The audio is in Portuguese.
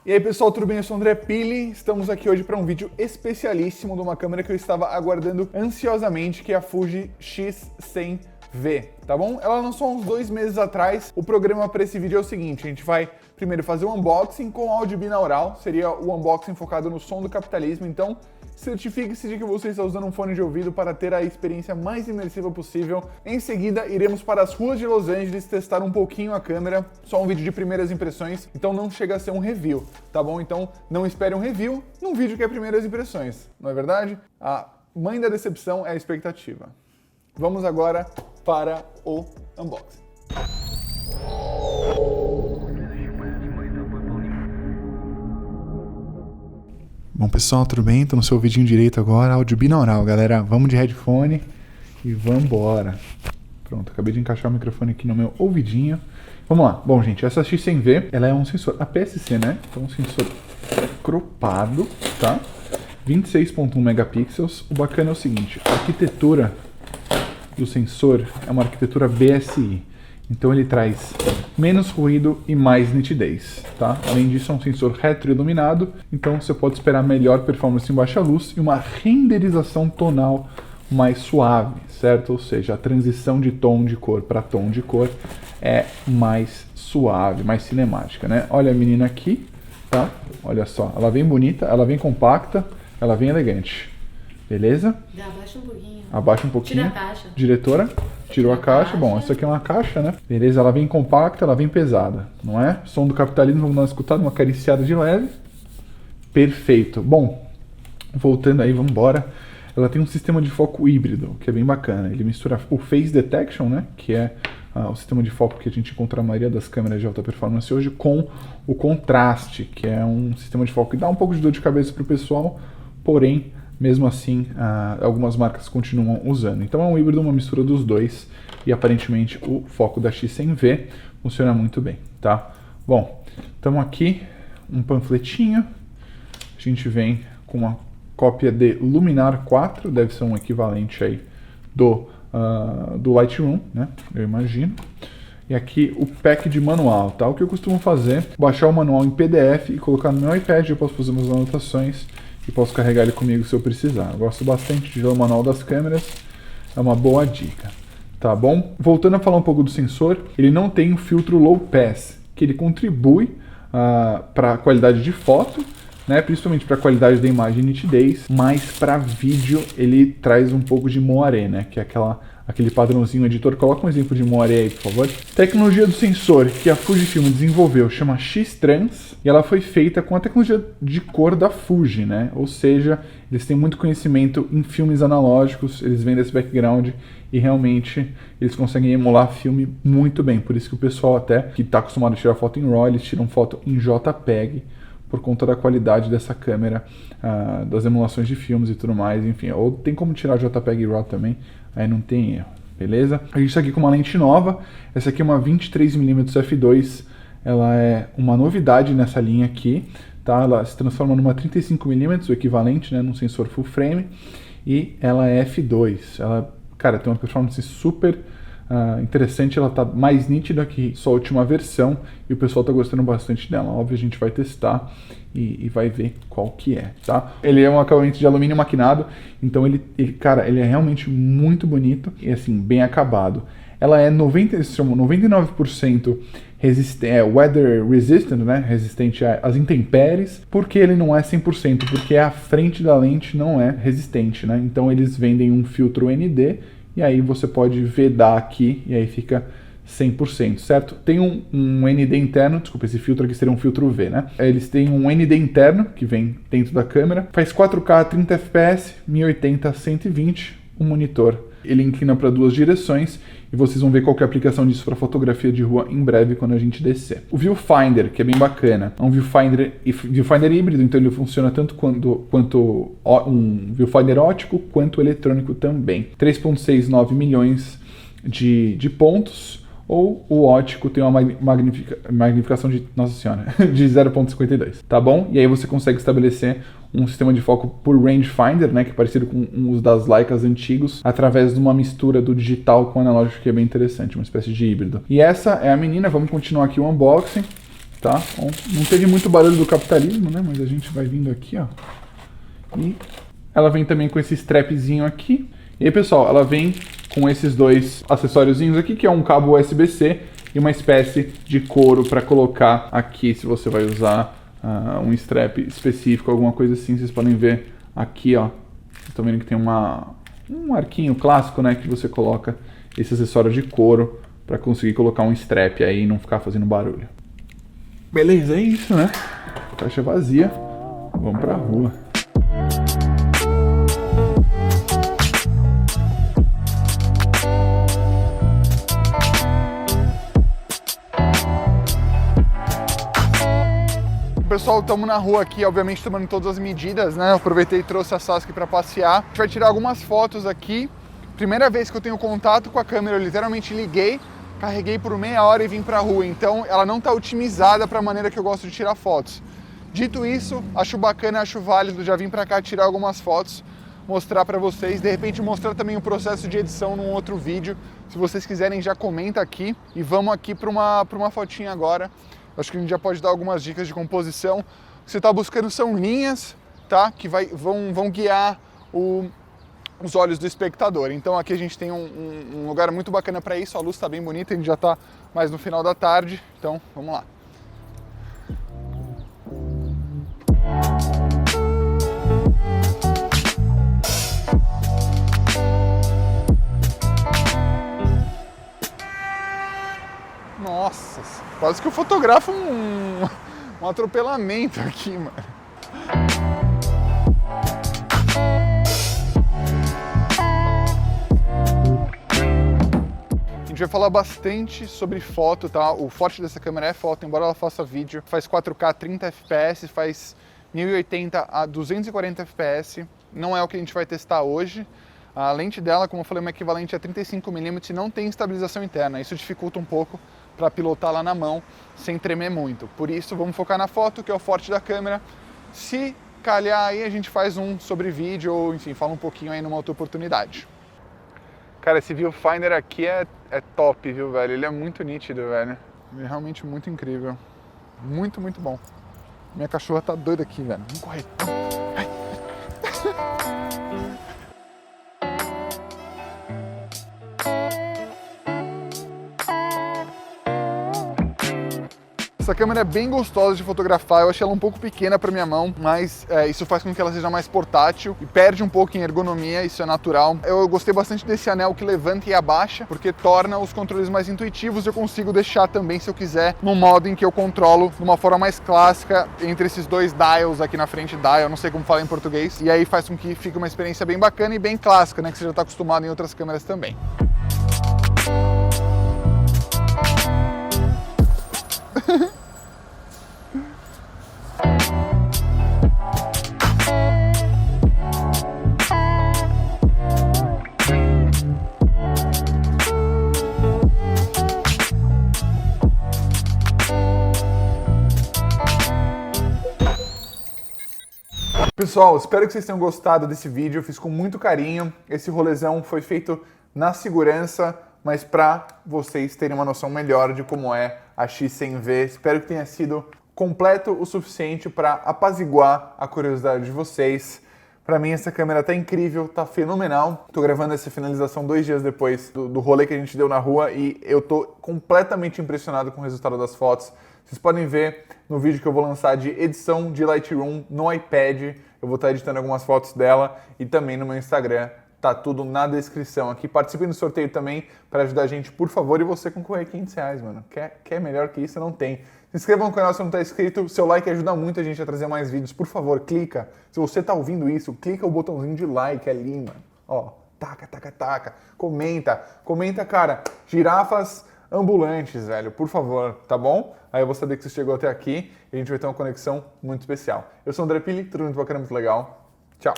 E aí pessoal, tudo bem? Eu sou o André Pili, estamos aqui hoje para um vídeo especialíssimo de uma câmera que eu estava aguardando ansiosamente, que é a Fuji X100V, tá bom? Ela lançou há uns 2 meses atrás. O programa para esse vídeo é o seguinte: a gente vai primeiro fazer um unboxing com áudio binaural, seria o unboxing focado no som do capitalismo, então certifique-se de que você está usando um fone de ouvido para ter a experiência mais imersiva possível. Em seguida, iremos para as ruas de Los Angeles testar um pouquinho a câmera, só um vídeo de primeiras impressões, então não chega a ser um review, tá bom? Então não espere um review num vídeo que é primeiras impressões, não é verdade? A mãe da decepção é a expectativa. Vamos agora para o unboxing. Bom pessoal, tudo bem? Tô no seu vidinho direito agora, áudio binaural, galera. Vamos de headphone e vambora. Pronto, acabei de encaixar o microfone aqui no meu ouvidinho. Vamos lá. Bom, gente, essa X100V, ela é um sensor APS-C, né? Então um sensor cropado, tá? 26.1 megapixels. O bacana é o seguinte, a arquitetura do sensor é uma arquitetura BSI. Então ele traz menos ruído e mais nitidez, tá? Além disso, é um sensor retroiluminado, então você pode esperar melhor performance em baixa luz e uma renderização tonal mais suave, certo? Ou seja, a transição de tom de cor para tom de cor é mais suave, mais cinemática, né? Olha a menina aqui, tá? Olha só, ela vem bonita, ela vem compacta, ela vem elegante. Beleza? Abaixa um pouquinho. Abaixa um pouquinho. Tira a caixa. Diretora, tirou a caixa. Bom, essa aqui é uma caixa, né? Beleza, ela vem compacta, ela vem pesada, não é? Som do capitalismo, vamos dar uma escutada, uma acariciada de leve. Perfeito. Bom, voltando aí, vamos embora. Ela tem um sistema de foco híbrido, que é bem bacana. Ele mistura o Phase Detection, né? Que é o sistema de foco que a gente encontra na maioria das câmeras de alta performance hoje, com o contraste, que é um sistema de foco que dá um pouco de dor de cabeça para o pessoal, porém, mesmo assim, algumas marcas continuam usando. Então é um híbrido, uma mistura dos dois, e aparentemente o foco da X100V funciona muito bem, tá? Bom, estamos aqui, um panfletinho, a gente vem com uma cópia de Luminar 4, deve ser um equivalente aí do Lightroom, né? Eu imagino. E aqui o pack de manual, tá? O que eu costumo fazer, baixar o manual em PDF e colocar no meu iPad, eu posso fazer umas anotações e posso carregar ele comigo se eu precisar. Eu gosto bastante de ver o manual das câmeras, é uma boa dica, tá bom? Voltando a falar um pouco do sensor, ele não tem um filtro low pass, que ele contribui para a qualidade de foto, né? Principalmente para a qualidade da imagem e nitidez, mas para vídeo ele traz um pouco de moiré, né? Que é aquele padrãozinho. Editor, coloca um exemplo de moiré aí, por favor. Tecnologia do sensor que a Fujifilm desenvolveu chama X-Trans e ela foi feita com a tecnologia de cor da Fuji, né? Ou seja, eles têm muito conhecimento em filmes analógicos, eles vêm desse background e realmente eles conseguem emular filme muito bem. Por isso que o pessoal até que está acostumado a tirar foto em RAW, eles tiram foto em JPEG, por conta da qualidade dessa câmera, das emulações de filmes e tudo mais, enfim. Ou tem como tirar JPEG e RAW também, aí não tem erro, beleza? A gente está aqui com uma lente nova, essa aqui é uma 23mm f2, ela é uma novidade nessa linha aqui, tá? Ela se transforma numa 35mm, o equivalente, né, num sensor full frame, e ela é f2, ela, cara, tem uma performance super interessante, ela tá mais nítida que sua última versão e o pessoal tá gostando bastante dela. Óbvio, a gente vai testar e vai ver qual que é, tá? Ele é um acabamento de alumínio maquinado, então cara, ele é realmente muito bonito e assim, bem acabado. Ela é 99% weather resistant, né? Resistente às intempéries, porque ele não é 100%, porque a frente da lente não é resistente, né? Então eles vendem um filtro ND, e aí você pode vedar aqui, e aí fica 100%, certo? Tem um ND interno, desculpa, esse filtro aqui seria um filtro V, né? Eles têm um ND interno, que vem dentro da câmera, faz 4K 30 fps, 1080 120, um monitor. Ele inclina para 2 direções, e vocês vão ver qual que é a aplicação disso para fotografia de rua em breve quando a gente descer. O Viewfinder, que é bem bacana, é um viewfinder híbrido, então ele funciona tanto quanto um viewfinder óptico quanto eletrônico também. 3,69 milhões de pontos, ou o óptico tem uma magnificação de, nossa senhora, de 0,52, tá bom? E aí você consegue estabelecer um sistema de foco por rangefinder, né, que é parecido com os das Leicas antigos, através de uma mistura do digital com o analógico, que é bem interessante, uma espécie de híbrido. E essa é a menina, vamos continuar aqui o unboxing. tá? Bom, não teve muito barulho do capitalismo, né? Mas a gente vai vindo aqui, ó. E ela vem também com esse strapzinho aqui. E aí, pessoal, ela vem com esses dois acessóriozinhos aqui, que é um cabo USB-C e uma espécie de couro para colocar aqui, se você vai usar um strap específico, alguma coisa assim. Vocês podem ver aqui, ó. Vocês estão vendo que tem um arquinho clássico, né? Que você coloca esse acessório de couro para conseguir colocar um strap aí e não ficar fazendo barulho. Beleza, é isso, né? Caixa vazia. Vamos pra rua. Pessoal, estamos na rua aqui, obviamente tomando todas as medidas, né? Eu aproveitei e trouxe a Sasuke para passear. A gente vai tirar algumas fotos aqui. Primeira vez que eu tenho contato com a câmera, eu literalmente liguei, carreguei por meia hora e vim para a rua. Então, ela não está otimizada para a maneira que eu gosto de tirar fotos. Dito isso, acho bacana, acho válido, já vim para cá tirar algumas fotos, mostrar para vocês, de repente mostrar também o processo de edição num outro vídeo. Se vocês quiserem, já comenta aqui e vamos aqui para uma fotinha agora. Acho que a gente já pode dar algumas dicas de composição. O que você está buscando são linhas, tá? Que vão guiar os olhos do espectador. Então aqui a gente tem um lugar muito bacana para isso, a luz está bem bonita, a gente já está mais no final da tarde, então vamos lá. Nossa, quase que eu fotografo um atropelamento aqui, mano. A gente vai falar bastante sobre foto, tá? O forte dessa câmera é foto, embora ela faça vídeo. Faz 4K 30 fps, faz 1080 a 240 fps. Não é o que a gente vai testar hoje. A lente dela, como eu falei, é uma equivalente a 35mm e não tem estabilização interna. Isso dificulta um pouco para pilotar lá na mão, sem tremer muito. Por isso, vamos focar na foto, que é o forte da câmera. Se calhar aí, a gente faz um sobre vídeo, ou enfim, fala um pouquinho aí numa outra oportunidade. Cara, esse viewfinder aqui é top, viu, velho? Ele é muito nítido, velho. Ele é realmente muito incrível. Muito, muito bom. Minha cachorra tá doida aqui, velho. Vamos correr. Ai. Essa câmera é bem gostosa de fotografar, eu achei ela um pouco pequena para minha mão, mas isso faz com que ela seja mais portátil e perde um pouco em ergonomia, isso é natural. Eu gostei bastante desse anel que levanta e abaixa, porque torna os controles mais intuitivos e eu consigo deixar também, se eu quiser, no modo em que eu controlo de uma forma mais clássica, entre esses dois dials aqui na frente, dial, não sei como falar em português, e aí faz com que fique uma experiência bem bacana e bem clássica, né, que você já está acostumado em outras câmeras também. Pessoal, espero que vocês tenham gostado desse vídeo, eu fiz com muito carinho. Esse rolezão foi feito na segurança, mas para vocês terem uma noção melhor de como é a X100V. Espero que tenha sido completo o suficiente para apaziguar a curiosidade de vocês. Para mim essa câmera tá incrível, tá fenomenal. Tô gravando essa finalização 2 dias depois do rolê que a gente deu na rua e eu tô completamente impressionado com o resultado das fotos. Vocês podem ver no vídeo que eu vou lançar de edição de Lightroom no iPad. Eu vou estar editando algumas fotos dela e também no meu Instagram. Tá tudo na descrição aqui. Participem do sorteio também para ajudar a gente, por favor. E você concorrer a R$500, mano. Quer melhor que isso? Não tem. Se inscreva no canal se não tá inscrito. Seu like ajuda muito a gente a trazer mais vídeos. Por favor, clica. Se você tá ouvindo isso, clica o botãozinho de like ali, mano. Ó, taca, taca, taca. Comenta. Comenta, cara. Girafas ambulantes, velho. Por favor, tá bom? Aí eu vou saber que você chegou até aqui e a gente vai ter uma conexão muito especial. Eu sou o André Pili, tudo muito bacana, muito legal. Tchau.